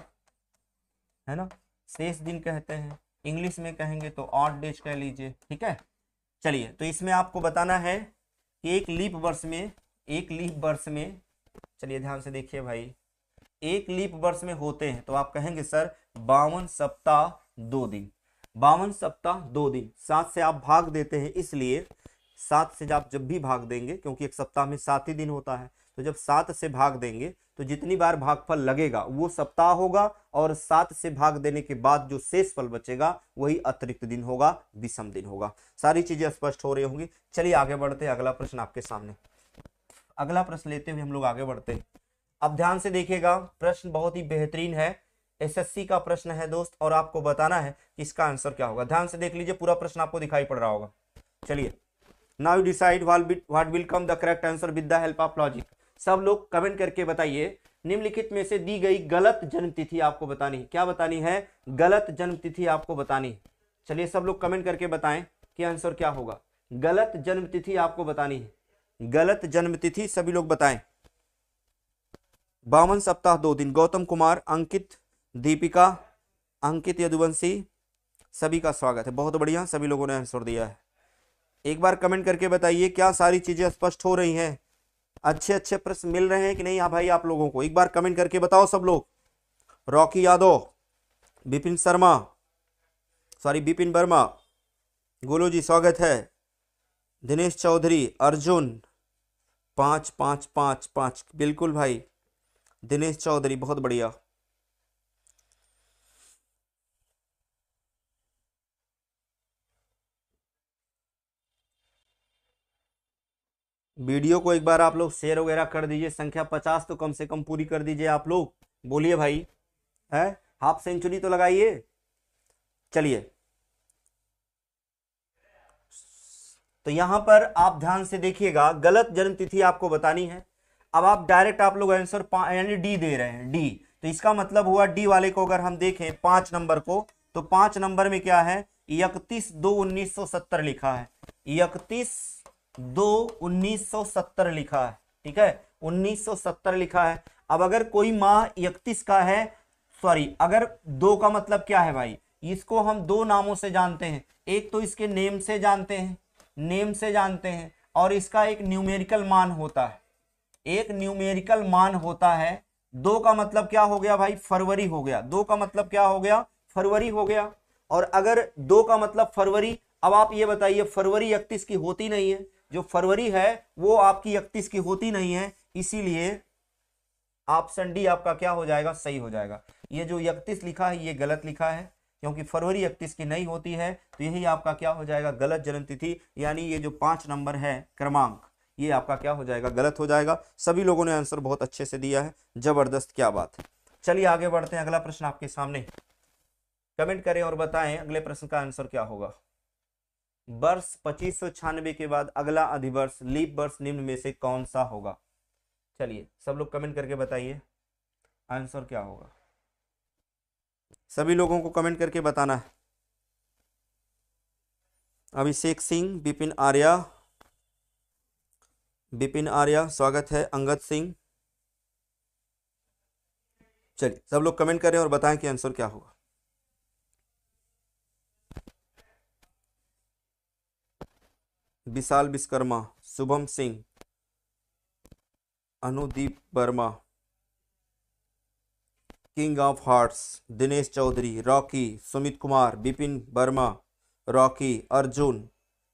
है ना, शेष दिन कहते हैं। इंग्लिश में कहेंगे तो ऑड डेज कह लीजिए। ठीक है, चलिए तो इसमें आपको बताना है कि एक लीप वर्ष में, चलिए ध्यान से देखिए भाई, एक लीप वर्ष में होते हैं तो आप कहेंगे सर 52 सप्ताह 2 दिन, 52 सप्ताह 2 दिन। 7 से आप भाग देते हैं, इसलिए 7 से आप जब भी भाग देंगे, क्योंकि एक सप्ताह में 7 ही दिन होता है, तो जब 7 से भाग देंगे तो जितनी बार भागफल लगेगा वो सप्ताह होगा और 7 से भाग देने के बाद जो शेष फल बचेगा वही अतिरिक्त दिन होगा, विषम दिन होगा। सारी चीजें स्पष्ट हो रही होंगी। चलिए आगे बढ़ते हैं, अगला प्रश्न आपके सामने। अगला प्रश्न लेते हुए हम लोग आगे बढ़ते हैं। अब ध्यान से देखिएगा, प्रश्न बहुत ही बेहतरीन है, एसएससी का प्रश्न है दोस्त, और आपको बताना है कि इसका आंसर क्या होगा। ध्यान से देख लीजिए, पूरा प्रश्न आपको दिखाई पड़ रहा होगा। चलिए, now you decide what will come the correct answer with the help of logic. सब लोग कमेंट करके बताइए, निम्नलिखित में से दी गई गलत जन्म तिथि आपको बतानी है। क्या बतानी है? गलत जन्म तिथि आपको बतानी है। चलिए सब लोग कमेंट करके बताएं कि आंसर क्या होगा। गलत जन्म तिथि आपको बतानी है, गलत जन्म तिथि सभी लोग बताएं। 52 सप्ताह 2 दिन, गौतम कुमार, अंकित, दीपिका, अंकित यदुवंशी, सभी का स्वागत है। बहुत बढ़िया, सभी लोगों ने आंसर दिया है। एक बार कमेंट करके बताइए क्या सारी चीजें स्पष्ट हो रही हैं, अच्छे अच्छे प्रश्न मिल रहे हैं कि नहीं। हाँ भाई, आप लोगों को एक बार कमेंट करके बताओ सब लोग। रॉकी यादव, विपिन शर्मा, सॉरी विपिन वर्मा, गोलू जी स्वागत है, दिनेश चौधरी, अर्जुन, 5 5 5 5, बिल्कुल भाई, दिनेश चौधरी बहुत बढ़िया। वीडियो को एक बार आप लोग शेयर वगैरह कर दीजिए, संख्या 50 तो कम से कम पूरी कर दीजिए आप लोग। बोलिए भाई, है हाफ सेंचुरी तो लगाइए। चलिए, तो यहां पर आप ध्यान से देखिएगा, गलत जन्म तिथि आपको बतानी है। अब आप डायरेक्ट आप लोग आंसर यानी डी दे रहे हैं, डी, तो इसका मतलब हुआ डी वाले को अगर हम देखें 5 नंबर को, तो 5 नंबर में क्या है, 31/2/1970 लिखा है, 31/2/1970 लिखा है, ठीक है, 1970 लिखा है। अब अगर कोई माह 31 का है, सॉरी, अगर 2 का मतलब क्या है भाई, इसको हम 2 नामों से जानते हैं। एक तो इसके नेम से जानते हैं, नेम से जानते हैं, और इसका एक न्यूमेरिकल मान होता है, एक न्यूमेरिकल मान होता है। 2 का मतलब क्या हो गया भाई, फरवरी हो गया, 2 का मतलब क्या हो गया, फरवरी हो गया। और अगर 2 का मतलब फरवरी, अब आप ये बताइए, फरवरी 31 की होती नहीं है, जो फरवरी है वो आपकी 31 की होती नहीं है, इसीलिए ऑप्शन डी आपका क्या हो जाएगा, सही हो जाएगा। ये जो 31 लिखा है ये गलत लिखा है, क्योंकि फरवरी 31 की नहीं होती है, तो यही आपका क्या हो जाएगा, गलत जन्म तिथि, यानी ये जो 5 नंबर है क्रमांक, ये आपका क्या हो जाएगा, गलत हो जाएगा। सभी लोगों ने आंसर बहुत अच्छे से दिया है, जबरदस्त, क्या बात है। चलिए आगे बढ़ते हैं, अगला प्रश्न आपके सामने, कमेंट करें और बताएं अगले प्रश्न का आंसर क्या होगा। वर्ष 2596 के बाद अगला अधिवर्ष लीप वर्ष निम्न में से कौन सा होगा। चलिए सब लोग कमेंट करके बताइए आंसर क्या होगा, सभी लोगों को कमेंट करके बताना है। अभिषेक सिंह, विपिन आर्या, विपिन आर्या स्वागत है, अंगद सिंह, चलिए सब लोग कमेंट करें और बताएं कि आंसर क्या होगा। Vishal Vishwakarma, Shubham Singh, Anudeep Verma, king of hearts, Dinesh Chaudhary, Rocky, Sumit Kumar, Vipin Verma, Rocky, Arjun,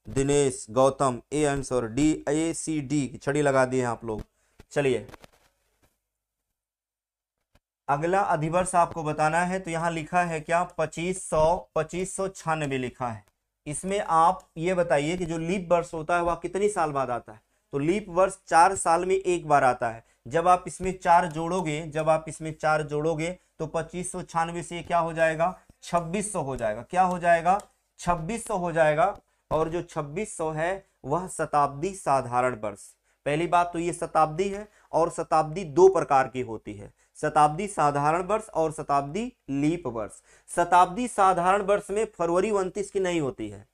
Dinesh, Gautam, A answer D, A C D छड़ी लगा दिए आप लोग। चलिए अगला अधिवर्ष आपको बताना है, तो यहां लिखा है क्या, 2596 लिखा है। इसमें आप ये बताइए कि जो लीप वर्ष होता है वह कितनी साल बाद आता है। तो लीप वर्ष 4 साल में एक बार आता है। जब आप इसमें 4 जोड़ोगे, जब आप इसमें 4 जोड़ोगे तो 2596 से क्या हो जाएगा, 2600 हो जाएगा। क्या हो जाएगा, 2600 हो जाएगा। और जो 2600 है वह शताब्दी साधारण वर्ष। पहली बात तो ये शताब्दी है, और शताब्दी 2 प्रकार की होती है, शताब्दी साधारण वर्ष और शताब्दी लीप वर्ष। शताब्दी साधारण वर्ष में फरवरी 29 की नहीं होती है,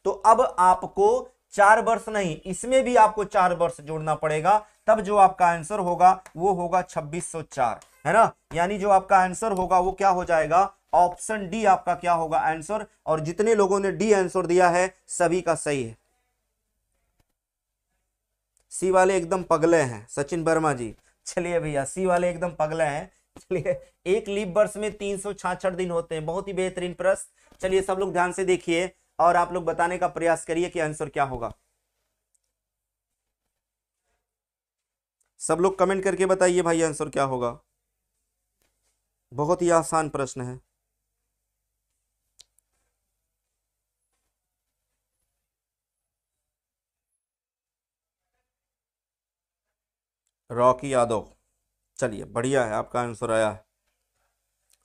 तो अब आपको 4 वर्ष नहीं, इसमें भी आपको 4 वर्ष जोड़ना पड़ेगा, तब जो आपका आंसर होगा वो होगा 2604, है ना। यानी जो आपका आंसर होगा वो क्या हो जाएगा, ऑप्शन डी आपका क्या होगा आंसर। और जितने लोगों ने डी आंसर दिया है सभी का सही है। सी वाले एकदम पगले हैं, सचिन वर्मा जी। चलिए भैया, सी वाले एकदम पगले हैं। चलिए, एक लीप वर्ष में 366 दिन होते हैं। बहुत ही बेहतरीन प्रश्न। चलिए सब लोग ध्यान से देखिए और आप लोग बताने का प्रयास करिए कि आंसर क्या होगा। सब लोग कमेंट करके बताइए भाई आंसर क्या होगा। बहुत ही आसान प्रश्न है। रॉकी यादव, चलिए बढ़िया है, आपका आंसर आया है।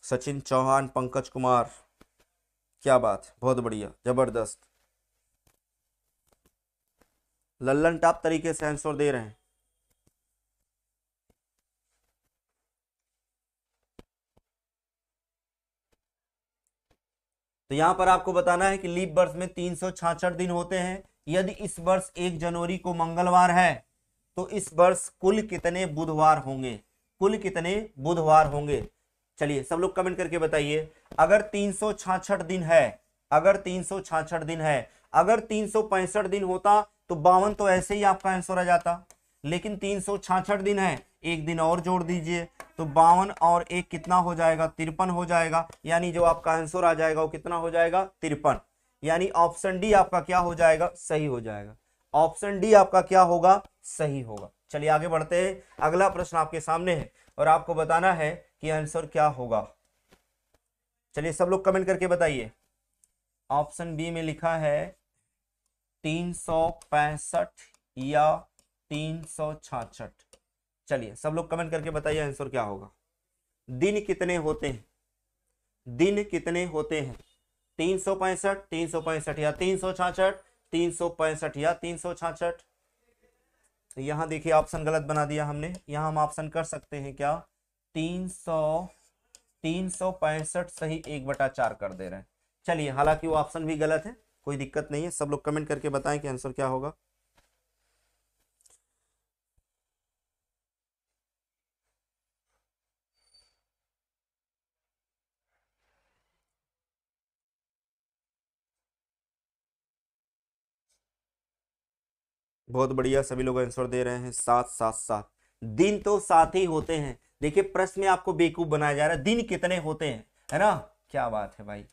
सचिन चौहान, पंकज कुमार, क्या बात, बहुत बढ़िया, जबरदस्त, लल्लन टॉप तरीके से आंसर दे रहे हैं। तो यहां पर आपको बताना है कि लीप वर्ष में 366 दिन होते हैं। यदि इस वर्ष 1 जनवरी को मंगलवार है तो इस वर्ष कुल कितने बुधवार होंगे, कुल कितने बुधवार होंगे। चलिए सब लोग कमेंट करके बताइए। अगर 366 दिन है, अगर 366 दिन है, अगर 365 दिन होता तो 52 तो ऐसे ही आपका आंसर आ जाता, लेकिन 366 दिन है, एक दिन और जोड़ दीजिए तो 52 और एक कितना हो जाएगा, 53 हो जाएगा। यानी जो आपका आंसर आ जाएगा वो कितना हो जाएगा, 53। यानी ऑप्शन डी आपका क्या हो जाएगा, सही हो जाएगा। ऑप्शन डी आपका क्या होगा, सही होगा। चलिए आगे बढ़ते हैं, अगला प्रश्न आपके सामने है और आपको बताना है कि आंसर क्या होगा। चलिए सब लोग कमेंट करके बताइए। ऑप्शन बी में लिखा है 365 या 366। चलिए सब लोग कमेंट करके बताइए आंसर क्या होगा। दिन कितने होते हैं, दिन कितने होते हैं, 365, 365 या 366, 365 या 366। यहां देखिए ऑप्शन गलत बना दिया हमने, यहां हम ऑप्शन कर सकते हैं क्या, 365 सही 1/4 कर दे रहे हैं। चलिए हालांकि वो ऑप्शन भी गलत है, कोई दिक्कत नहीं है। सब लोग कमेंट करके बताएं कि आंसर क्या होगा। बहुत बढ़िया, सभी लोग आंसर दे रहे हैं, 7 7 7। दिन तो 7 ही होते हैं। देखिए प्रश्न में आपको बेवकूफ बनाया जा रहा है, दिन कितने होते हैं, है ना, क्या बात है भाई।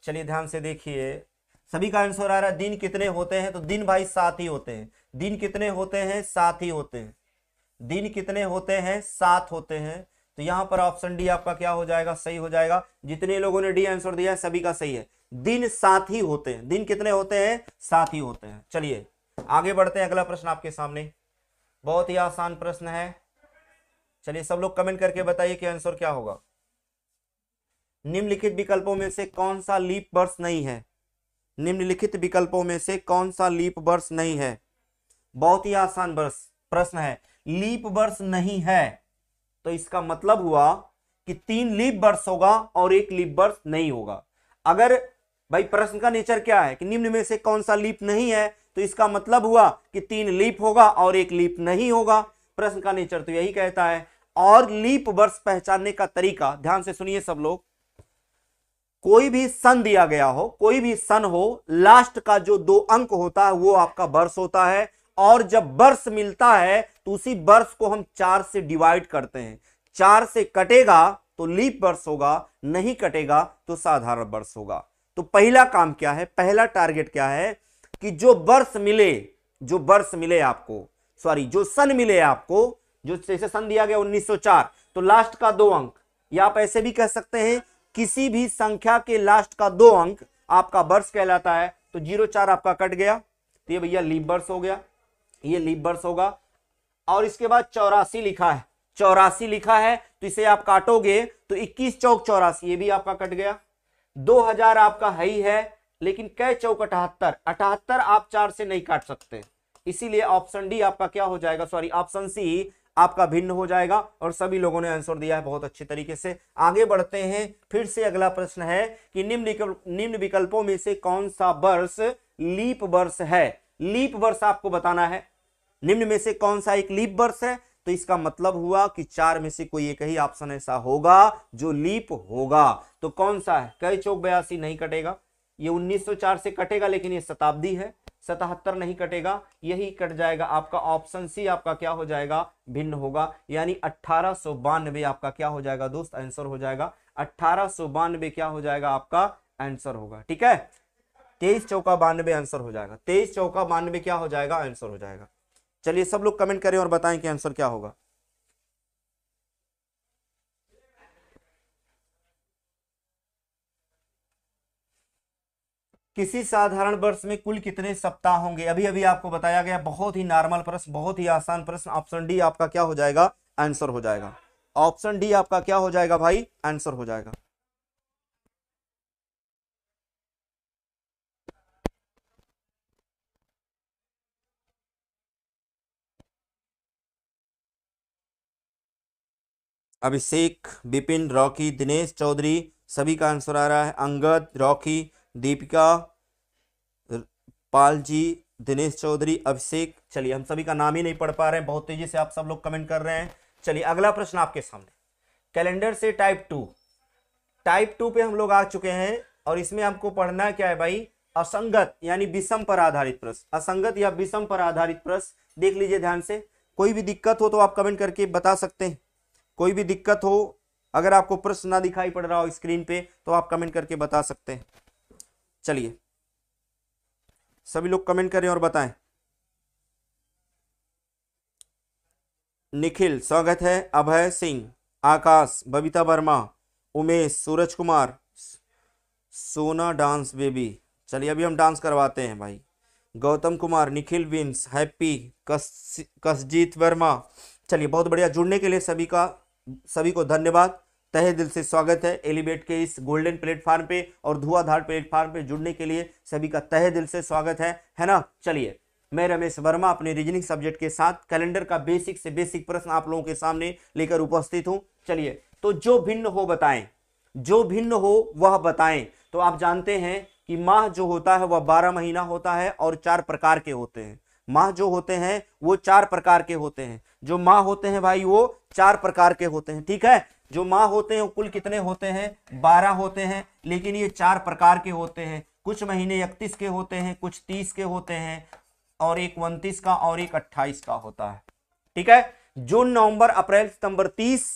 चलिए ध्यान से देखिए, सभी का आंसर आ रहा है दिन कितने होते हैं, तो दिन भाई 7 ही होते हैं। दिन कितने होते हैं, 7 ही होते हैं। दिन कितने होते हैं, 7 होते हैं। तो यहां पर ऑप्शन डी आपका क्या हो जाएगा, सही हो जाएगा। जितने लोगों ने डी आंसर दिया है सभी का सही है, दिन 7 ही होते हैं। दिन कितने होते हैं, 7 ही होते हैं। चलिए आगे बढ़ते हैं, अगला प्रश्न आपके सामने बहुत ही आसान प्रश्न है। चलिए सब लोग कमेंट करके बताइए कि आंसर क्या होगा। निम्नलिखित विकल्पों में से कौन सा लीप वर्ष नहीं है, निम्नलिखित विकल्पों में से कौन सा लीप वर्ष नहीं है। बहुत ही आसान वर्ष प्रश्न है, लीप वर्ष नहीं है तो इसका मतलब हुआ कि 3 लीप वर्ष होगा और 1 लीप वर्ष नहीं होगा। अगर भाई प्रश्न का नेचर क्या है कि निम्न में से कौन सा लीप नहीं है, तो इसका मतलब हुआ कि 3 लीप होगा और 1 लीप नहीं होगा। प्रश्न का नेचर तो यही कहता है। और लीप वर्ष पहचानने का तरीका ध्यान से सुनिए सब लोग। कोई भी सन दिया गया हो, कोई भी सन हो, लास्ट का जो 2 अंक होता है वो आपका वर्ष होता है। और जब वर्ष मिलता है तो उसी वर्ष को हम 4 से डिवाइड करते हैं। 4 से कटेगा तो लीप वर्ष होगा, नहीं कटेगा तो साधारण वर्ष होगा। तो पहला काम क्या है, पहला टारगेट क्या है कि जो वर्ष मिले, जो वर्ष मिले आपको, सॉरी जो सन मिले आपको, जो जैसे सन दिया गया 1904, तो लास्ट का 2 अंक, या आप ऐसे भी कह सकते हैं किसी भी संख्या के लास्ट का 2 अंक आपका वर्ष कहलाता है। तो 04 आपका कट गया तो ये भैया लीप वर्ष हो गया, ये लीप वर्ष होगा। और इसके बाद 84 लिखा है, 84 लिखा है तो इसे आप काटोगे तो 21 चौक 84, ये भी आपका कट गया। 2000 आपका है ही है, लेकिन कै चौक 78, 78 आप 4 से नहीं काट सकते, इसीलिए ऑप्शन डी आपका क्या हो जाएगा, सॉरी ऑप्शन सी आपका भिन्न हो जाएगा। और सभी लोगों ने आंसर दिया है बहुत अच्छे तरीके से। आगे बढ़ते हैं, फिर से अगला प्रश्न है कि निम्न विकल्पों में से कौन सा वर्ष लीप वर्ष है। लीप वर्ष आपको बताना है, निम्न में से कौन सा एक लीप वर्ष है। तो इसका मतलब हुआ कि 4 में से कोई एक ही ऑप्शन ऐसा होगा जो लीप होगा। तो कौन सा है, कै चौक 82 नहीं कटेगा, ये 1904 से कटेगा, लेकिन ये शताब्दी है, 77 नहीं कटेगा, यही कट जाएगा आपका ऑप्शन सी आपका क्या हो जाएगा, भिन्न होगा। यानी 1892 आपका क्या हो जाएगा दोस्त, आंसर हो जाएगा। 1892 क्या हो जाएगा आपका आंसर होगा, ठीक है। 23 चौका 92 आंसर हो जाएगा, 23 चौका 92 क्या हो जाएगा, आंसर हो जाएगा। चलिए सब लोग कमेंट करें और बताएं कि आंसर क्या होगा। किसी साधारण वर्ष में कुल कितने सप्ताह होंगे, अभी अभी आपको बताया गया, बहुत ही नॉर्मल प्रश्न, बहुत ही आसान प्रश्न। ऑप्शन डी आपका क्या हो जाएगा, आंसर हो जाएगा। ऑप्शन डी आपका क्या हो जाएगा भाई, आंसर हो जाएगा। अभिषेक, विपिन, रॉकी, दिनेश चौधरी, सभी का आंसर आ रहा है। अंगद, रॉकी, दीपिका, पाल जी, दिनेश चौधरी, अभिषेक। चलिए हम सभी का नाम ही नहीं पढ़ पा रहे हैं, बहुत तेजी से आप सब लोग कमेंट कर रहे हैं। चलिए अगला प्रश्न आपके सामने, कैलेंडर से टाइप 2। टाइप 2 पे हम लोग आ चुके हैं और इसमें आपको पढ़ना क्या है भाई, असंगत यानी विषम पर आधारित प्रश्न। असंगत या विषम पर आधारित प्रश्न देख लीजिए ध्यान से। कोई भी दिक्कत हो तो आप कमेंट करके बता सकते हैं। कोई भी दिक्कत हो, अगर आपको प्रश्न ना दिखाई पड़ रहा हो स्क्रीन पे तो आप कमेंट करके बता सकते हैं। चलिए सभी लोग कमेंट करें और बताएं। निखिल स्वागत है, अभय सिंह, आकाश, बबीता वर्मा, उमेश, सूरज कुमार, सोना डांस बेबी। चलिए अभी हम डांस करवाते हैं भाई। Gautam Kumar, Nikhil Vince, Happy, Kasjeet Verma. चलिए बहुत बढ़िया, जुड़ने के लिए सभी को धन्यवाद, तहे दिल से स्वागत है एलिवेट के इस गोल्डन प्लेटफार्म पे और धुआंधार प्लेटफार्म पे जुड़ने के लिए सभी का तहे दिल से स्वागत है ना। चलिए मैं रमेश वर्मा अपने रीजनिंग सब्जेक्ट के साथ कैलेंडर का बेसिक से बेसिक प्रश्न आप लोगों के सामने लेकर उपस्थित हूं। चलिए तो जो भिन्न हो बताएं, जो भिन्न हो वह बताएं। तो आप जानते हैं कि माह जो होता है वह 12 महीना होता है और 4 प्रकार के होते हैं। माह जो होते हैं वो 4 प्रकार के होते हैं। जो माह होते हैं भाई वो 4 प्रकार के होते हैं, ठीक है। जो माह होते हैं वो कुल कितने होते हैं, 12 होते हैं, लेकिन ये 4 प्रकार के होते हैं। कुछ महीने 31 के होते हैं, कुछ 30 के होते हैं और एक 29 का और एक 28 का होता है, ठीक है। जून, नवंबर, अप्रैल, सितंबर 30,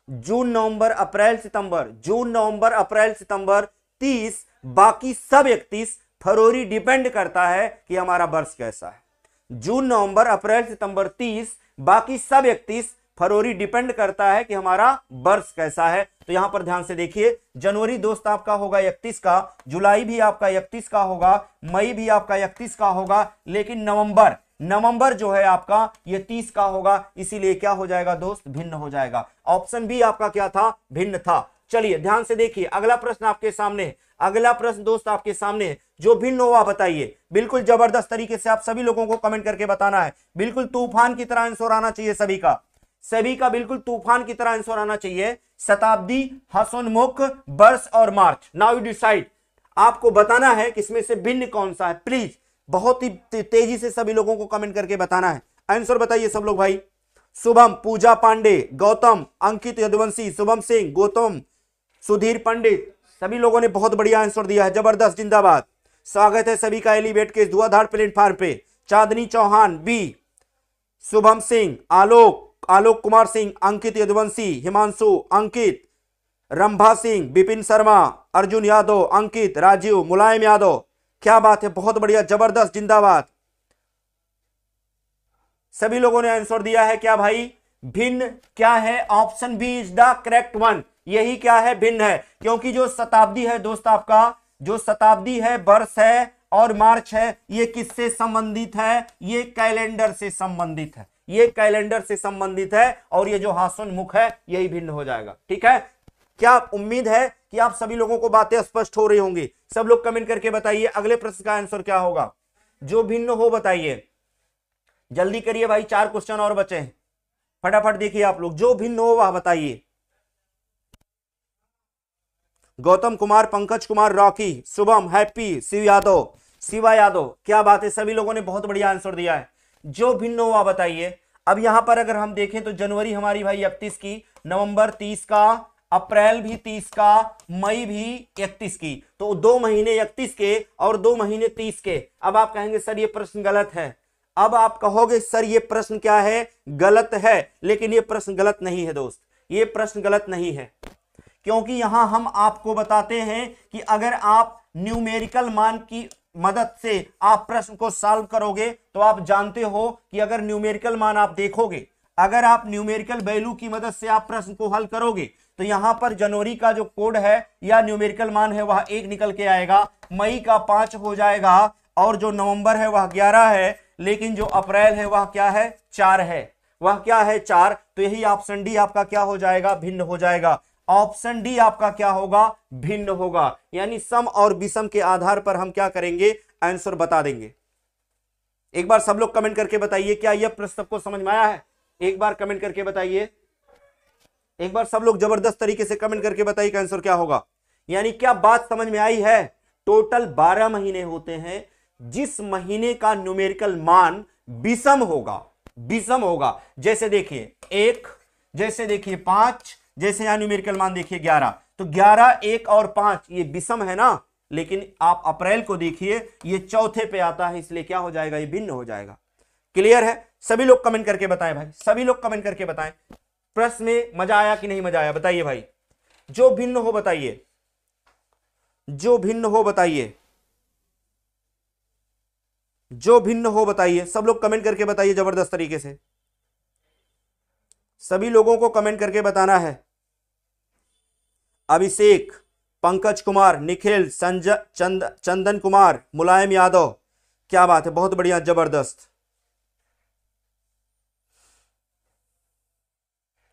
जून, नवंबर, अप्रैल, सितंबर, जून, नवंबर, अप्रैल, सितंबर 30, बाकी सब 31। फरवरी डिपेंड करता है कि हमारा वर्ष कैसा है। जून, नवंबर, अप्रैल, सितंबर 30, बाकी सब 31। फरवरी डिपेंड करता है कि हमारा वर्ष कैसा है। तो यहां पर ध्यान से देखिए, जनवरी दोस्त आपका होगा 31 का, जुलाई भी आपका 31 का होगा, मई भी आपका 31 का होगा, लेकिन नवंबर जो है आपका ये 30 का होगा। इसीलिए क्या हो जाएगा दोस्त, भिन्न हो जाएगा। ऑप्शन बी आपका क्या था, भिन्न था। चलिए ध्यान से देखिए, अगला प्रश्न आपके सामने, अगला प्रश्न दोस्त आपके सामने, जो भिन्न हुआ बताइए। बिल्कुल जबरदस्त तरीके से आप सभी लोगों को कमेंट करके बताना है। बिल्कुल तूफान की तरह आंसर आना चाहिए सभी का बिल्कुल तूफान की तरह आंसर आना चाहिए। शताब्दी, हसनमुख, वर्ष और मार्च। नाउ यू डिसाइड, आपको बताना है कि इसमें से भिन्न कौन सा है। प्लीज बहुत ही तेजी से सभी लोगों को कमेंट करके बताना है। आंसर बताइए सब लोग भाई। शुभम, पूजा पांडे, गौतम, अंकित यदुवंशी, शुभम सिंह, गौतम, सुधीर पंडित, सभी लोगों ने बहुत बढ़िया आंसर दिया है, जबरदस्त, जिंदाबाद। स्वागत है सभी का एलिवेट के धुआंधार प्लेटफार्म पे। चांदनी चौहान बी, शुभम सिंह, आलोक कुमार सिंह, अंकित यदुवंशी, हिमांशु, अंकित, रंभा सिंह, विपिन शर्मा, अर्जुन यादव, अंकित, राजीव, मुलायम यादव। क्या बात है, बहुत बढ़िया, जबरदस्त, जिंदाबाद। सभी लोगों ने आंसर दिया है क्या भाई, भिन्न क्या है, option B is the correct one. यही क्या है, भिन्न है। क्योंकि जो शताब्दी है दोस्त आपका, जो शताब्दी है, वर्ष है और मार्च है, ये किससे संबंधित है, ये कैलेंडर से संबंधित है, ये कैलेंडर से संबंधित है। और ये जो हसनमुख है यही भिन्न हो जाएगा, ठीक है। क्या उम्मीद है कि आप सभी लोगों को बातें स्पष्ट हो रही होंगी। सब लोग कमेंट करके बताइए अगले प्रश्न का आंसर क्या होगा। जो भिन्न हो बताइए, जल्दी करिए भाई, 4 क्वेश्चन और बचे हैं, फटाफट देखिए आप लोग। जो भिन्न हो वह बताइए। गौतम कुमार, पंकज कुमार, रॉकी, शुभम, हैप्पी, शिवा यादव, क्या बात है, सभी लोगों ने बहुत बढ़िया आंसर दिया है। जो भिन्न हुआ बताइए। अब यहां पर अगर हम देखें तो जनवरी हमारी भाई 31 की, नवंबर 30 का, अप्रैल भी 30 का, मई भी 31 की। तो 2 महीने 31 के और 2 महीने 30 के। अब आप कहेंगे सर ये प्रश्न गलत है। अब आप कहोगे सर ये प्रश्न क्या है, गलत है। लेकिन ये प्रश्न गलत नहीं है दोस्त, ये प्रश्न गलत नहीं है। क्योंकि यहां हम आपको बताते हैं कि अगर आप न्यूमेरिकल मान की मदद से आप प्रश्न को सॉल्व करोगे तो आप जानते हो कि अगर न्यूमेरिकल मान आप देखोगे, अगर आप न्यूमेरिकल वैल्यू की मदद से आप प्रश्न को हल करोगे तो यहां पर जनवरी का जो कोड है या न्यूमेरिकल मान है वह 1 निकल के आएगा, मई का 5 हो जाएगा और जो नवंबर है वह 11 है, लेकिन जो अप्रैल है वह क्या है, 4 है। वह क्या है, 4। तो यही ऑप्शन डी आपका क्या हो जाएगा, भिन्न हो जाएगा। ऑप्शन डी आपका क्या होगा, भिन्न होगा। यानी सम और विषम के आधार पर हम क्या करेंगे, आंसर बता देंगे। एक बार सब लोग कमेंट करके बताइए क्या यह प्रश्न सबको समझ में आया है। एक बार कमेंट करके बताइए, एक बार सब लोग जबरदस्त तरीके से कमेंट करके बताइए कि आंसर क्या होगा। यानी क्या बात समझ में आई है? टोटल 12 महीने होते हैं, जिस महीने का न्यूमेरिकल मान विषम होगा, विषम होगा। जैसे देखिए 1, जैसे देखिए 5, जैसे यहां न्यूमेरिकल मान देखिए 11, तो 11, 1 और 5 ये विषम है ना। लेकिन आप अप्रैल को देखिए, ये चौथे पे आता है, इसलिए क्या हो जाएगा? ये भिन्न हो जाएगा। क्लियर है? सभी लोग कमेंट करके बताएं भाई, सभी लोग कमेंट करके बताएं। प्रश्न में मजा आया कि नहीं मजा आया? बताइए भाई। जो भिन्न हो बताइए, जो भिन्न हो बताइए, जो भिन्न हो बताइए। सब लोग कमेंट करके बताइए जबरदस्त तरीके से, सभी लोगों को कमेंट करके बताना है। अभिषेक, पंकज कुमार, निखिल, संजय, चंदन कुमार, मुलायम यादव, क्या बात है, बहुत बढ़िया, जबरदस्त।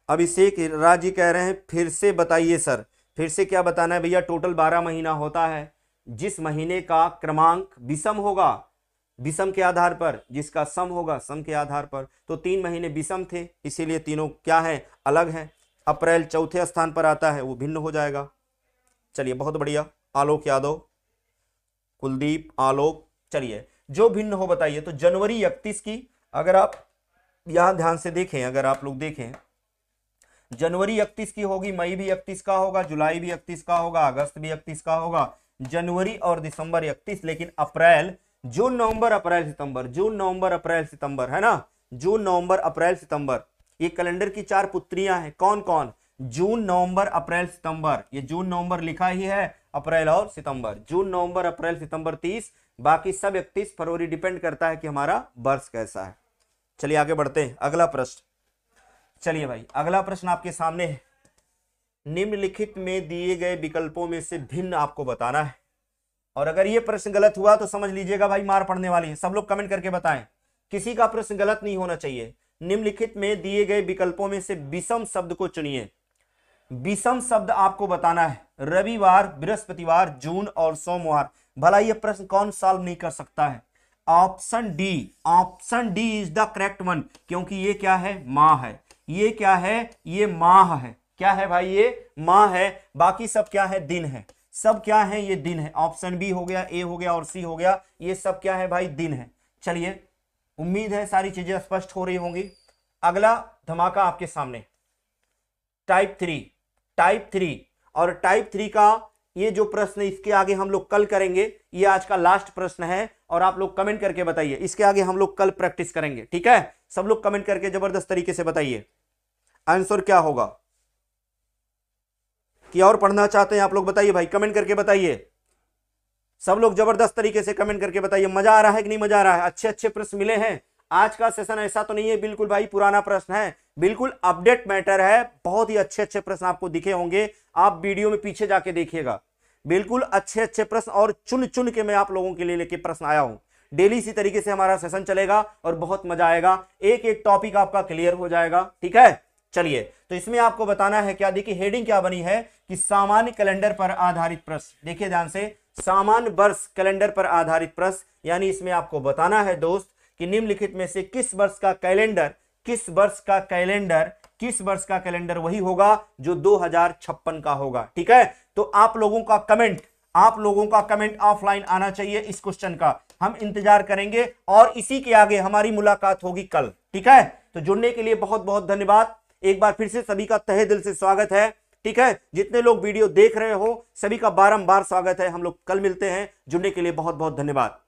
अभिषेक राजी कह रहे हैं फिर से बताइए सर। फिर से क्या बताना है भैया? टोटल 12 महीना होता है, जिस महीने का क्रमांक विषम होगा, विषम के आधार पर, जिसका सम होगा सम के आधार पर। तो 3 महीने विषम थे, इसीलिए तीनों क्या है? अलग हैं। अप्रैल चौथे स्थान पर आता है, वो भिन्न हो जाएगा। चलिए बहुत बढ़िया। आलोक यादव, कुलदीप, आलोक, चलिए जो भिन्न हो बताइए। तो जनवरी 31 की अगर आप यहां ध्यान से देखें, अगर आप लोग देखें, जनवरी 31 की होगी, मई भी 31 का होगा, जुलाई भी 31 का होगा, अगस्त भी 31 का होगा, जनवरी और दिसंबर 31। लेकिन अप्रैल, जून, नवंबर, अप्रैल, सितंबर, जून, नवंबर, अप्रैल, सितंबर, है ना, जून, नवंबर, अप्रैल, सितंबर, ये कैलेंडर की 4 पुत्रियां हैं। कौन कौन? जून, नवंबर, अप्रैल, सितंबर। ये जून नवंबर लिखा ही है, अप्रैल और सितंबर, जून, नवंबर, अप्रैल, सितंबर 30, बाकी सब 31 फरवरी। डिपेंड करता है कि हमारा वर्ष कैसा है। चलिए आगे बढ़ते हैं, अगला प्रश्न। चलिए भाई अगला प्रश्न आपके सामने है। निम्नलिखित में दिए गए विकल्पों में से भिन्न आपको बताना है, और अगर ये प्रश्न गलत हुआ तो समझ लीजिएगा भाई मार पड़ने वाली है। सब लोग कमेंट करके बताएं, किसी का प्रश्न गलत नहीं होना चाहिए। निम्नलिखित में दिए गए विकल्पों में से विषम शब्द को चुनिए। विषम शब्द आपको बताना है। रविवार, बृहस्पतिवार, जून और सोमवार। भला ये प्रश्न कौन सॉल्व नहीं कर सकता है? Option D, option D is the correct one, क्योंकि ये क्या है? माह है। ये क्या है? ये माह है। क्या है भाई? ये माह है। बाकी सब क्या है? दिन है। सब क्या है? ये दिन है। ऑप्शन बी हो गया, ए हो गया और सी हो गया, ये सब क्या है भाई? दिन है। चलिए उम्मीद है सारी चीजें स्पष्ट हो रही होंगी। अगला धमाका आपके सामने, टाइप 3, टाइप 3। और टाइप 3 का ये जो प्रश्न है, इसके आगे हम लोग कल करेंगे। ये आज का लास्ट प्रश्न है, और आप लोग कमेंट करके बताइए। इसके आगे हम लोग कल प्रैक्टिस करेंगे, ठीक है? सब लोग कमेंट करके जबरदस्त तरीके से बताइए आंसर क्या होगा। कि और पढ़ना चाहते हैं आप लोग? बताइए भाई, कमेंट करके बताइए। सब लोग जबरदस्त तरीके से कमेंट करके बताइए। मजा आ रहा है कि नहीं मजा आ रहा है? अच्छे अच्छे प्रश्न मिले हैं। आज का सेशन ऐसा तो नहीं है बिल्कुल भाई पुराना प्रश्न है, बिल्कुल अपडेट मैटर है। बहुत ही अच्छे अच्छे प्रश्न आपको दिखे होंगे, आप वीडियो में पीछे जाके देखिएगा। बिल्कुल अच्छे अच्छे प्रश्न, और चुन चुन के मैं आप लोगों के लिए लेके प्रश्न आया हूं। डेली इसी तरीके से हमारा सेशन चलेगा और बहुत मजा आएगा। एक एक टॉपिक आपका क्लियर हो जाएगा, ठीक है? चलिए, तो इसमें आपको बताना है क्या, देखिए हेडिंग क्या बनी है कि सामान्य कैलेंडर पर आधारित प्रश्न। देखिए ध्यान से, सामान्य वर्ष कैलेंडर पर आधारित प्रश्न, यानी इसमें आपको बताना है दोस्त कि निम्नलिखित में से किस वर्ष का कैलेंडर, किस वर्ष का कैलेंडर, किस वर्ष का कैलेंडर वही होगा जो 2056 का होगा, ठीक है? तो आप लोगों का कमेंट, आप लोगों का कमेंट ऑफलाइन आना चाहिए इस क्वेश्चन का। हम इंतजार करेंगे, और इसी के आगे हमारी मुलाकात होगी कल, ठीक है? तो जुड़ने के लिए बहुत बहुत धन्यवाद। एक बार फिर से सभी का तहे दिल से स्वागत है, ठीक है? जितने लोग वीडियो देख रहे हो सभी का बारंबार स्वागत है। हम लोग कल मिलते हैं। जुड़ने के लिए बहुत बहुत धन्यवाद।